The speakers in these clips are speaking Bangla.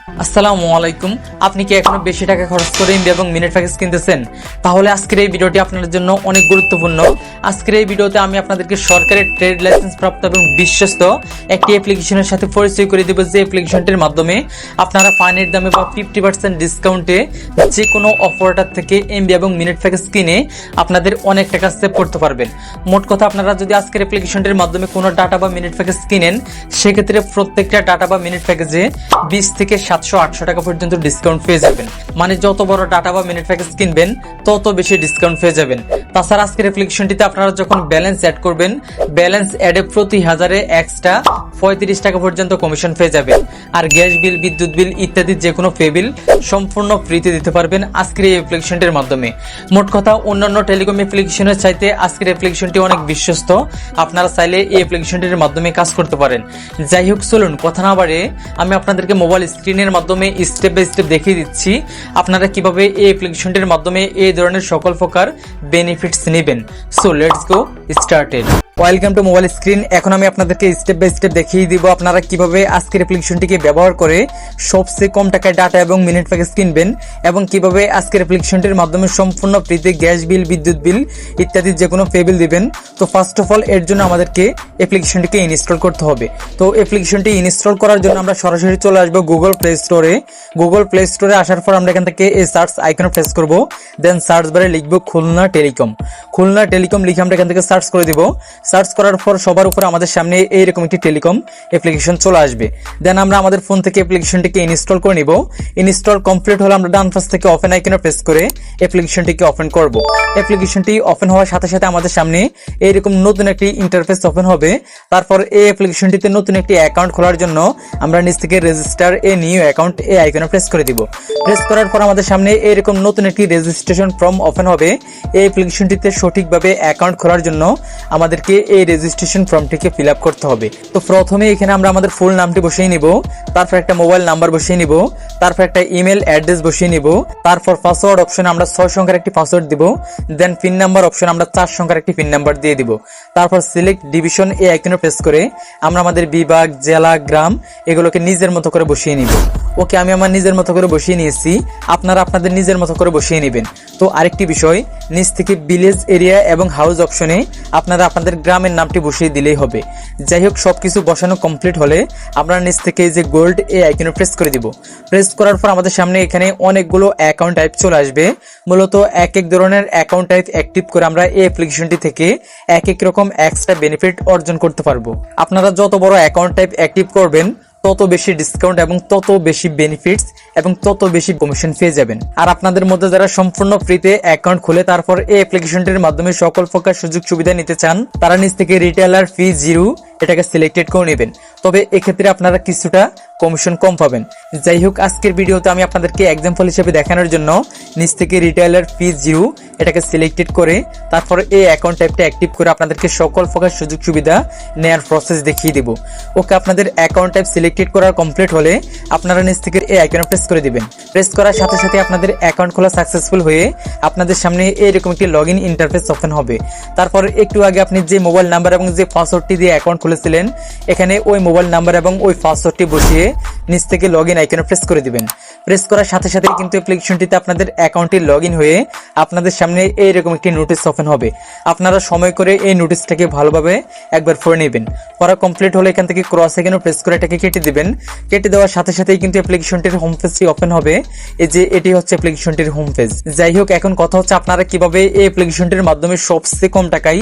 আসসালামু আলাইকুম। আপনি কি এখনো বেশি টাকা খরচ করে এমবি এবং মিনিট প্যাকেজ কিনতেছেন? তাহলে আজকের এই ভিডিওটি আপনাদের জন্য অনেক গুরুত্বপূর্ণ। আজকের এই ভিডিওতে আমি আপনাদেরকে সরকারের ট্রেড লাইসেন্স প্রাপ্ত এবং বিশ্বস্ত একটি অ্যাপ্লিকেশনের সাথে পরিচয় করে দেব, যে অ্যাপ্লিকেশনটির মাধ্যমে আপনারা ফাইনের দামে বা 50% ডিসকাউন্টে যে কোনো অফারটার থেকে এমবি এবং মিনিট প্যাকেজ কিনে আপনাদের অনেক টাকা সেভ করতে পারবেন। মোট কথা, আপনারা যদি আজকের অ্যাপ্লিকেশনটির মাধ্যমে কোনো ডাটা বা মিনিট প্যাকেজ কিনেন, সেক্ষেত্রে প্রত্যেকটা ডাটা বা মিনিট প্যাকেজে 20 থেকে 700-800 টাকা পর্যন্ত ডিসকাউন্ট পেয়ে যাবেন। মানে যত বড় ডাটা বা মিনিট প্যাকেজ কিনবেন তত বেশি ডিসকাউন্ট পেয়ে যাবেন। তাছাড়া আজকের অ্যাপ্লিকেশনটিতে আপনারা যখন ব্যালেন্স অ্যাড করবেন, ব্যালেন্স অ্যাডে প্রতি হাজারে এক্সট্রা 35 টাকা পর্যন্ত কমিশন পেয়ে যাবেন। আর গ্যাস বিল, বিদ্যুৎ বিল ইত্যাদি যে কোনো পে বিল সম্পূর্ণ ফ্রিতে দিতে পারবেন আজকের এই অ্যাপ্লিকেশনটির মাধ্যমে। মোট কথা, অন্যান্য টেলিকম অ্যাপ্লিকেশনের চাইতে আজকের অ্যাপ্লিকেশনটি অনেক বিশ্বস্ত। আপনারা চাইলে এই অ্যাপ্লিকেশনটির মাধ্যমে কাজ করতে পারেন। যাই হোক, চলুন কথা না বাড়িয়ে আমি আপনাদেরকে মোবাইল স্ক্রিনের মাধ্যমে স্টেপ বাই স্টেপ দেখিয়ে দিচ্ছি আপনারা কিভাবে এই অ্যাপ্লিকেশনটির মাধ্যমে এই ধরনের সকল প্রকার বেনিফিটস নেবেন। So let's go started. Welcome to mobile screen. এখন আমি আপনাদেরকে স্টেপ বাই স্টেপ দেখিয়ে দিব আপনারা কিভাবে আজকের অ্যাপ্লিকেশনটিকে ব্যবহার করে সবচেয়ে কম টাকায় ডাটা এবং মিনিট প্যাকেজ কিনবেন, এবং কিভাবে আজকের অ্যাপ্লিকেশনটির মাধ্যমে সম্পূর্ণ ফ্রিতে গ্যাস বিল, বিদ্যুৎ বিল ইত্যাদি যে কোনো পে বিল দিবেন। তো ফার্স্ট অফ অল এর জন্য আমাদেরকে অ্যাপ্লিকেশনটিকে ইনস্টল করতে হবে। তো অ্যাপ্লিকেশনটি ইনস্টল করার জন্য আমরা সরাসরি চলে আসবো গুগল প্লে স্টোরে। গুগল প্লে স্টোরে আসার পর আমরা এখান থেকে এই সার্চ আইকনে প্রেস করব। দেন সার্চ বারে লিখবো খুলনা টেলিকম। খুলনা টেলিকম লিখে আমরা এখান থেকে সার্চ করে দিব। সার্চ করার পর সবার উপরে আমাদের সামনে এইরকম একটি টেলিকম অ্যাপ্লিকেশন চলে আসবে। দেন আমরা আমাদের ফোন থেকে অ্যাপ্লিকেশনটিকে ইনস্টল করে নিব। ইনস্টল কমপ্লিট হলে আমরা ডান পাশ থেকে ওপেন আইকনে প্রেস করে অ্যাপ্লিকেশনটিকে ওপেন করব। অ্যাপ্লিকেশনটি ওপেন হওয়ার সাথে সাথে আমাদের সামনে এইরকম নতুন একটি ইন্টারফেস ওপেন হবে। তারপর এই অ্যাপ্লিকেশনটিতে নতুন একটি অ্যাকাউন্ট খোলার জন্য আমরা নিচ থেকে রেজিস্টার এ নিউ অ্যাকাউন্ট এই আইকনে প্রেস করে দিব। প্রেস করার পর আমাদের সামনে এইরকম নতুন একটি রেজিস্ট্রেশন ফর্ম ওপেন হবে। এই অ্যাপ্লিকেশনটিতে সঠিকভাবে অ্যাকাউন্ট খোলার জন্য আমাদেরকে এই রেজিস্ট্রেশন ফর্মটিকে ফিল আপ করতে হবে। তো প্রথমে এখানে আমরা আমাদের ফুল নামটি বসিয়ে নিব, তারপর একটা মোবাইল নাম্বার বসিয়ে নিব, তারপর একটা ইমেল অ্যাড্রেস বসিয়ে নিব, তারপর পাসওয়ার্ড অপশনে আমরা 6 সংখ্যার একটি পাসওয়ার্ড দিব। দেন পিন নাম্বার অপশনে আমরা 4 সংখ্যার একটি পিন নাম্বার দিয়ে দিব। তারপর সিলেক্ট ডিভিশন এই আইকনে প্রেস করে আমরা আমাদের বিভাগ, জেলা, গ্রাম এগুলোকে নিজের মতো করে বসিয়ে নিব। ওকে, আমি আমার নিজের মতো করে বসিয়ে নিয়েছি, আপনারা আপনাদের নিজের মতো করে বসিয়ে নেবেন। তো আরেকটি বিষয়, নিচ থেকে ভিলেজ, এরিয়া এবং হাউস অপশনে আপনারা আপনাদের গ্রামের নামটি বসিয়ে দিলেই হবে। যাই হোক, সবকিছু বসানো কমপ্লিট হলে আমরা নিচ থেকে যে গোল্ড এই আইকনে প্রেস করে দিব। প্রেস করার পর আমাদের সামনে এখানে অনেকগুলো অ্যাকাউন্ট টাইপ চলে আসবে। মূলত এক এক ধরনের অ্যাকাউন্ট টাইপ অ্যাক্টিভ করে আমরা এই অ্যাপ্লিকেশনটি থেকে এক এক রকম এক্সট্রা বেনিফিট অর্জন করতে পারবো। আপনারা যত বড় অ্যাকাউন্ট টাইপ অ্যাক্টিভ করবেন তত বেশি ডিসকাউন্ট এবং তত বেশি বেনিফিটস এবং তত বেশি কমিশন পেয়ে যাবেন। আর আপনাদের মধ্যে যারা সম্পূর্ণ ফ্রিতে অ্যাকাউন্ট খুলে তারপর এই অ্যাপ্লিকেশনটির মাধ্যমে সকল প্রকার সুযোগ সুবিধা নিতে চান, তারা নিচ থেকে রিটেলার ফি 0 এটাকে সিলেক্টেড করে নেবেন। তবে এক্ষেত্রে আপনারা কিছুটা কমিশন কম পাবেন। যাই হোক, আজকের ভিডিওতে আমি আপনাদেরকে এক্সাম্পল হিসেবে দেখানোর জন্য নিচ থেকে রিটেলার ফি 0 এটাকে সিলেক্টেড করে তারপর এই অ্যাকাউন্ট টাইপটা অ্যাক্টিভ করে আপনাদেরকে সকল প্রকার সুযোগ সুবিধা নেয়ার প্রসেস দেখিয়ে দেব। ওকে, আপনাদের অ্যাকাউন্ট টাইপ সিলেক্টেড করা কমপ্লিট হলে আপনারা নিচ থেকে এই আইকনে প্রেস করে দিবেন। প্রেস করার সাথে সাথে আপনাদের অ্যাকাউন্ট খোলা সাকসেসফুল হয়ে আপনাদের সামনে এইরকম একটি লগইন ইন্টারফেস ওপেন হবে। তারপর একটু আগে আপনি যে মোবাইল নাম্বার এবং যে পাসওয়ার্ডটি দিয়ে অ্যাকাউন্ট খুলেছিলেন, এখানে ওই মোবাইল নাম্বার এবং ওই পাসওয়ার্ডটি বসিয়ে নিচ থেকে লগইন আইকনে প্রেস করে দিবেন। প্রেস করার সাথে সাথে কিন্তু অ্যাপ্লিকেশনটিতে আপনাদের অ্যাকাউন্টটি লগইন হয়ে আপনাদের সামনে এইরকম একটি নোটিশ ওপেন হবে। আপনারা সময় করে এই নোটিশটাকে ভালোভাবে একবার পড়ে নেবেন। পড়া কমপ্লিট হলে এখান থেকে ক্রস আইকনে প্রেস করে এটাকে কেটে দিবেন। কেটে দেওয়ার সাথে সাথেই কিন্তু অ্যাপ্লিকেশনটির হোম পেজটি ওপেন হবে। এই যে এটি হচ্ছে অ্যাপ্লিকেশনটির হোম পেজ। যাই হোক, এখন কথা হচ্ছে আপনারা কিভাবে এই অ্যাপ্লিকেশনটির মাধ্যমে সবচেয়ে কম টাকায়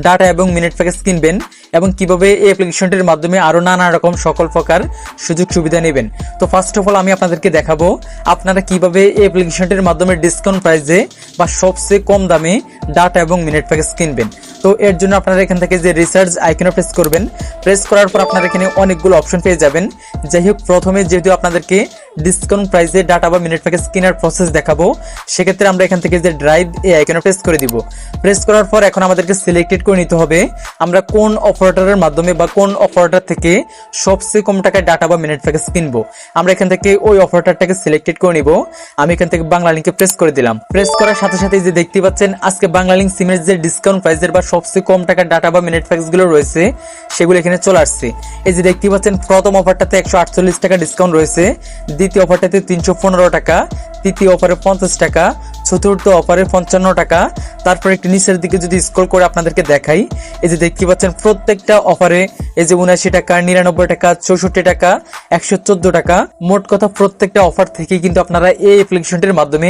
ডাটা এবং মিনিট প্যাকেজ কিনবেন এবং কিভাবে এই অ্যাপ্লিকেশনটির মাধ্যমে আরো নানা রকম সকল প্রকার সুযোগ সুবিধা নেবেন। তো ফার্স্ট অফ অল আমি আপনাদেরকে দেখাবো আপনারা কিভাবে এই অ্যাপ্লিকেশনটির মাধ্যমে ডিসকাউন্ট প্রাইসে বা সবচেয়ে কম দামে ডাটা এবং মিনিট প্যাকেজ কিনবেন। তো এর জন্য আপনারা এখান থেকে যে রিসার্চ আইকনে প্রেস করবেন। প্রেস করার পর আপনারা এখানে অনেকগুলো অপশন পেয়ে যাবেন। যাই হোক, প্রথমে যেহেতু আপনাদেরকে ডিসকাউন্ট প্রাইসে ডাটা বা মিনিট প্যাকেজ কেনার প্রসেস দেখাবো, সেক্ষেত্রে আমরা এখান থেকে যে ড্রাইভ এই আইকনে প্রেস করে দিব। প্রেস করার পর এখন আমাদেরকে সিলেক্টেড করে নিতে হবে আমরা কোন অপারেটরের মাধ্যমে বা কোন অপারেটর থেকে সবচেয়ে কম টাকায় ডাটা বা মিনিট প্যাকেজ কিনবো। আমরা এখান থেকে ওই অপারেটরটাকে সিলেক্টেড করে নিব। আমি এখান থেকে বাংলা লিংকে প্রেস করে দিলাম। প্রেস করার সাথে সাথে যে দেখতে পাচ্ছেন আজকে বাংলা লিংক সিমের যে ডিসকাউন্ট প্রাইসের বা সবচেয়ে কম টাকার ডাটা বা মিনিট প্যাকেজ গুলো রয়েছে সেগুলো এখানে চলে আসছে। এই যে দেখতে পাচ্ছেন প্রথম অফারটাতে 148 টাকা ডিসকাউন্ট রয়েছে, দ্বিতীয় অফারটাতে 315 টাকা, তৃতীয় অফারে 50 টাকা, চতুর্থ অফারে 55 টাকা। তারপর একটু নিচের দিকে যদি স্ক্রল করে আপনাদেরকে দেখাই, এই যে দেখতে পাচ্ছেন প্রত্যেকটা অফারে এই যে 79 টাকা, 99 টাকা, 64 টাকা, 114 টাকা। মোট কথা প্রত্যেকটা অফার থেকে কিন্তু আপনারা এই অ্যাপ্লিকেশনটির মাধ্যমে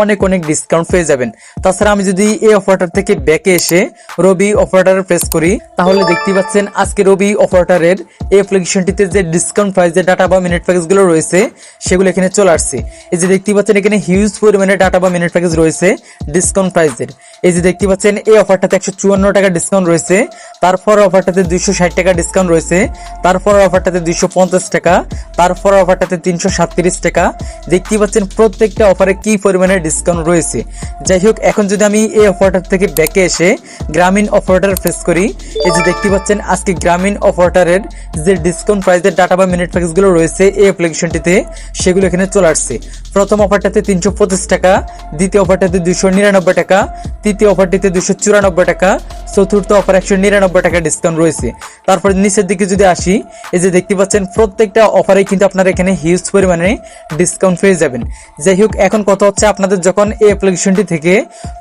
অনেক ডিসকাউন্ট পেয়ে যাবেন। তাছাড়া আমি যদি এই অফারটার থেকে ব্যাকে এসে রবি অফারটার প্রেস করি, তাহলে দেখতে পাচ্ছেন আজকে রবি অফারটারের এই অ্যাপ্লিকেশনটিতে যে ডিসকাউন্ট প্রাইস যে ডাটা বা মিনিট প্যাকেজ গুলো রয়েছে সেগুলো এখানে চলে আসছে। এই যে দেখতে পাচ্ছেন এখানে হিউজ পরিমাণে ডাটা বা মিনিট প্যাকেজ রয়েছে ডিসকাউন্ট প্রাইসের। এই যে দেখতে পাচ্ছেন এই অফারটাতে 154 টাকা ডিসকাউন্ট রয়েছে, তারপর অফারটাতে 260 টাকা ডিসকাউন্ট রয়েছে, তারপর অফারটাতে 250 টাকা, তারপর অফারটাতে 337 টাকা। দেখতে পাচ্ছেন প্রত্যেকটা অফারে কি পরিমাণে ডিসকাউন্ট রয়েছে। যাই হোক, এখন যদি আমি এই অফারটার থেকে ব্যাকে এসে গ্রামীণ অফারটার ফেস করি, এই যে দেখতে পাচ্ছেন আজকে গ্রামীণ অফারটারের যে ডিসকাউন্ট প্রাইসের ডাটা বা মিনিট প্যাকেজ গুলো রয়েছে এই অ্যাপ্লিকেশনটিতে সেগুলো এখানে চলে আসছে। প্রথম অফারটাতে 325 টাকা, দ্বিতীয় অফারটাতে 299 টাকা, তৃতীয় অফারটিতে 294 টাকা, চতুর্থ অফার 199 টাকা ডিসকাউন্ট রয়েছে। তারপর নিচের দিকে যদি আসি, এই যে দেখতে পাচ্ছেন প্রত্যেকটা অফারে কিন্তু আপনারা এখানে হিউজ পরিমাণে ডিসকাউন্ট পেয়ে যাবেন। যাই হোক, এখন কথা হচ্ছে আপনাদের যখন এই অ্যাপ্লিকেশনটি থেকে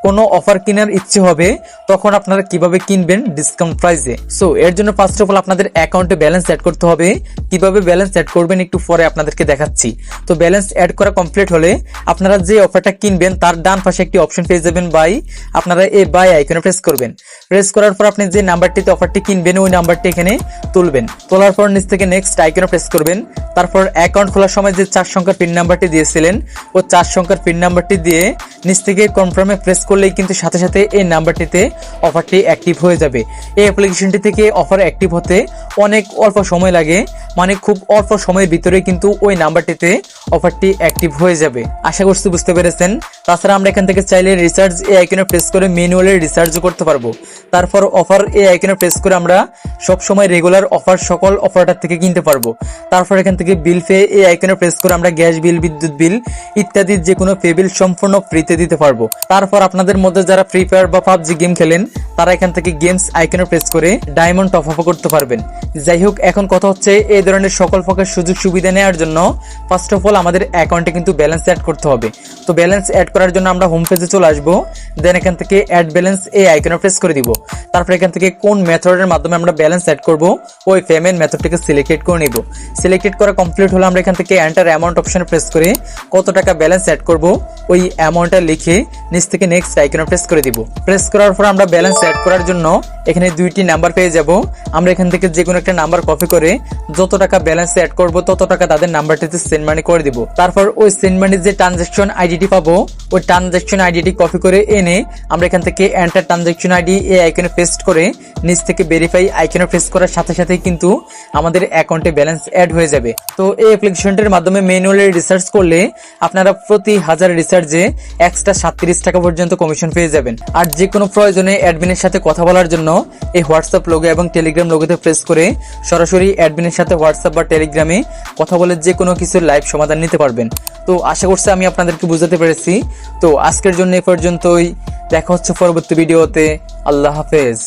কোনো অফার কেনার ইচ্ছে হবে তখন আপনারা কিভাবে কিনবেন ডিসকাউন্ট প্রাইসে। সো এর জন্য ফার্স্ট অফ অল আপনাদের অ্যাকাউন্টে ব্যালেন্স অ্যাড করতে হবে। কিভাবে ব্যালেন্স অ্যাড করবেন একটু পরে আপনাদেরকে দেখাচ্ছি। তো ব্যালেন্স অ্যাড করা কমপ্লিট হলে আপনারা যে অফারটা কিনবেন তার ডান পাশে একটি অপশন পেয়ে যাবেন বাই। আপনারা এই বাই আইকনে প্রেস করবেন। প্রেস করার পর আপনি যে নাম্বারটিতে অফারটি কিনবেন ওই নাম্বারটি এখানে তুলবেন। তোলার পর নিচ থেকে নেক্সট আইকনে প্রেস করবেন। তারপর অ্যাকাউন্ট খোলার সময় যে 4 সংখ্যার পিন নাম্বারটি দিয়েছিলেন ও 4 সংখ্যার পিন নাম্বারটি দিয়ে নিচ থেকে কনফার্মে প্রেস করলেই কিন্তু সাথে সাথে এই নাম্বারটিতে অফারটি অ্যাক্টিভ হয়ে যাবে। এই অ্যাপ্লিকেশনটি থেকে অফার অ্যাক্টিভ হতে অনেক অল্প সময় লাগে, মানে খুব অল্প সময়ের ভিতরে কিন্তু ওই নাম্বারটিতে অফারটি অ্যাক্টিভ হয়ে যাবে। আশা করছি বুঝতে পেরেছেন। তাছাড়া আমরা এখান থেকে চাইলে রিচার্জ এই আইকনে প্রেস করে ম্যানুয়ালি রিচার্জও করতে পারবো। তারপর অফার এই আইকনে প্রেস করে আমরা সব সময় রেগুলার অফার সকল অফারটার থেকে কিনতে পারবো। তারপর এখান থেকে বিল পে এই আইকনে প্রেস করে আমরা গ্যাস বিল, বিদ্যুৎ বিল ইত্যাদি যে কোনো পে বিল সম্পূর্ণ ফ্রিতে দিতে পারবো। তারপর আপনাদের মধ্যে যারা ফ্রি ফায়ার বা পাবজি গেম খেলেন তারা এখান থেকে গেমস আইকনে প্রেস করে ডায়মন্ড টপ আপ করতে পারবেন। যাই হোক, এখন কথা হচ্ছে এই ধরনের সকল প্রকার সুযোগ সুবিধা নেওয়ার জন্য ফার্স্ট অফ অল আমাদের অ্যাকাউন্টে কিন্তু ব্যালেন্স অ্যাড করতে হবে। তো ব্যালেন্স অ্যাড করার জন্য আমরা হোম পেজে চলে আসবো। দেন এখান থেকে অ্যাড ব্যালেন্স এই আইকনে প্রেস করে দিব। তারপর এখান থেকে কোন মেথডের মাধ্যমে আমরা ব্যালেন্স অ্যাড করব ওই পেমেন্ট মেথডটিকে সিলেক্টেড করে নিব। সিলেক্টেড করা কমপ্লিট হলে আমরা এখান থেকে এন্টার অ্যামাউন্ট অপশনে প্রেস করে কত টাকা ব্যালেন্স অ্যাড করব ওই অ্যামাউন্টটা লিখে নিচ থেকে নেক্সট আইকনে প্রেস করে দিব। প্রেস করার পর আমরা ব্যালেন্স অ্যাড করার জন্য এখানে দুইটি নাম্বার পেয়ে যাব। আমরা এখান থেকে যে কোনো একটা নাম্বার কপি করে যত টাকা ব্যালেন্স অ্যাড করব তত টাকা তাদের নাম্বারটিতে সেন্ড মানি করে দিব। তারপর ওই সেন্ড মানির যে ট্রানজাকশন আইডিটি পাবো ওই ট্রানজাকশন আইডিটি কপি করে এনে আমরা এখান থেকে এন্টার ট্রানজাকশন আইডি এই আইকনে পেস্ট করে নিচ থেকে ভেরিফাই আইকনে প্রেস করার সাথে সাথে কিন্তু আমাদের অ্যাকাউন্টে ব্যালেন্স অ্যাড হয়ে যাবে। তো এই অ্যাপ্লিকেশনটির মাধ্যমে ম্যানুয়ালি রিসার্চ করলে আপনারা প্রতি 1000 রিসার্চে এক্সট্রা 37 টাকা পর্যন্ত কমিশন পেয়ে যাবেন। আর যে কোনো প্রয়োজনে অ্যাডমিনের সাথে কথা বলার জন্য এই হোয়াটসঅ্যাপ লোগো এবং টেলিগ্রাম লোগোতে প্রেস করে সরাসরি অ্যাডমিনের সাথে হোয়াটসঅ্যাপ বা টেলিগ্রামে কথা বলে যে কোনো কিছুর লাইভ সমাধান নিতে পারবেন। তো আশা করছি আমি আপনাদেরকে বুঝাতে পেরেছি। তো আজকের জন্য এই পর্যন্তই, দেখা হচ্ছে পরবর্তী ভিডিওতে। আল্লাহ হাফেজ।